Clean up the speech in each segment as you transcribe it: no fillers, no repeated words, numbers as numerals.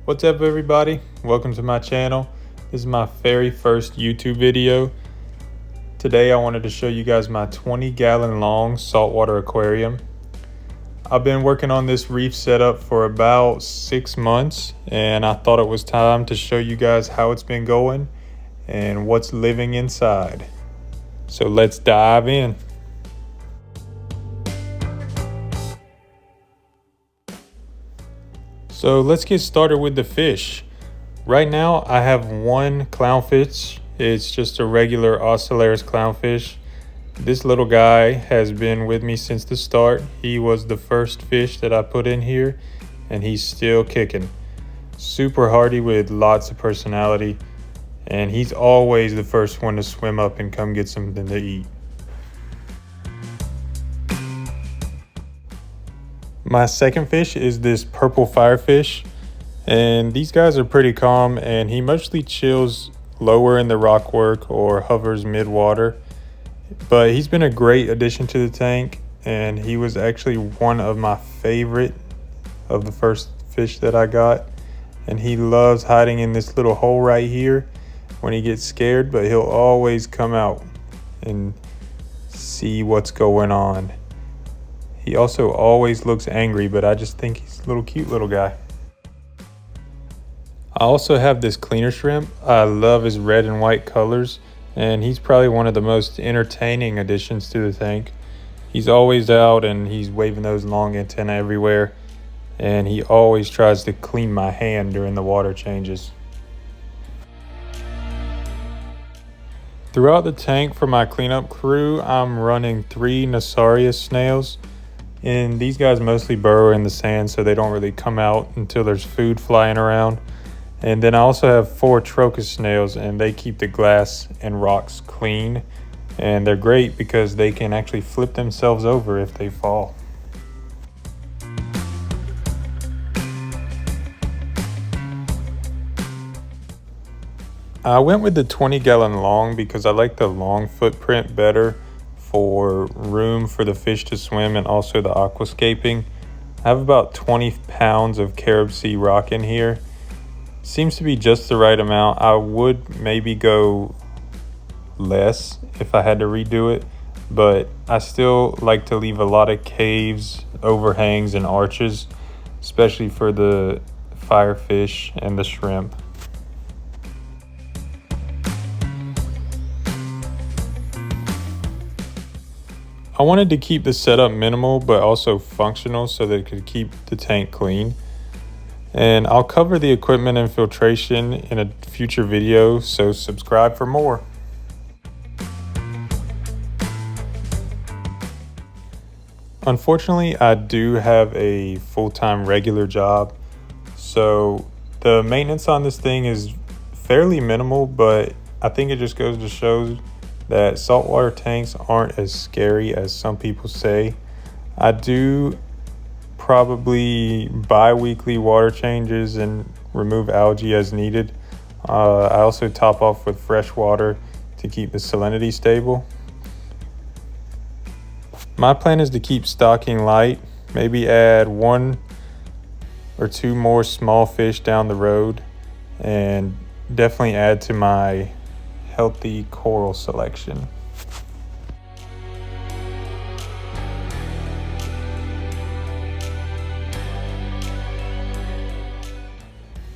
What's up everybody? Welcome to my channel. This is my very first YouTube video. Today I wanted to show you guys my 20-gallon long saltwater aquarium. I've been working on this reef setup for about 6 months and I thought it was time to show you guys how it's been going and what's living inside. So let's dive in. So let's get started with the fish. Right now I have one clownfish. It's just a regular Ocellaris clownfish. This little guy has been with me since the start. He was the first fish that I put in here and he's still kicking. Super hardy with lots of personality, and he's always the first one to swim up and come get something to eat. My second fish is this purple firefish, and these guys are pretty calm and he mostly chills lower in the rockwork or hovers mid-water. But he's been a great addition to the tank, and he was actually one of my favorite of the first fish that I got. And he loves hiding in this little hole right here when he gets scared, but he'll always come out and see what's going on. He also always looks angry, but I just think he's a little cute little guy. I also have this cleaner shrimp. I love his red and white colors, and he's probably one of the most entertaining additions to the tank. He's always out and he's waving those long antennae everywhere, and he always tries to clean my hand during the water changes. Throughout the tank for my cleanup crew, I'm running 3 Nasarius snails. And these guys mostly burrow in the sand, so they don't really come out until there's food flying around. And then I also have 4 Trochus snails, and they keep the glass and rocks clean. And they're great because they can actually flip themselves over if they fall. I went with the 20-gallon long because I like the long footprint better for room for the fish to swim and also the aquascaping. I have about 20 pounds of carob sea rock in here. Seems to be just the right amount. I would maybe go less if I had to redo it, but I still like to leave a lot of caves, overhangs, and arches, especially for the firefish and the shrimp. I wanted to keep the setup minimal but also functional so that it could keep the tank clean. And I'll cover the equipment and filtration in a future video, so subscribe for more. Unfortunately, I do have a full-time regular job, so the maintenance on this thing is fairly minimal, but I think it just goes to show that saltwater tanks aren't as scary as some people say. I do probably bi-weekly water changes and remove algae as needed. I also top off with fresh water to keep the salinity stable. My plan is to keep stocking light, maybe add 1 or 2 more small fish down the road, and definitely add to my healthy coral selection.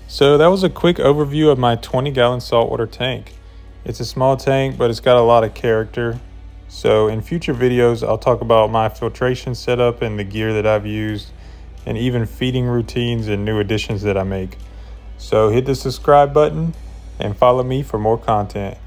So that was a quick overview of my 20-gallon saltwater tank. It's a small tank, but it's got a lot of character. So in future videos, I'll talk about my filtration setup and the gear that I've used, and even feeding routines and new additions that I make. So hit the subscribe button and follow me for more content.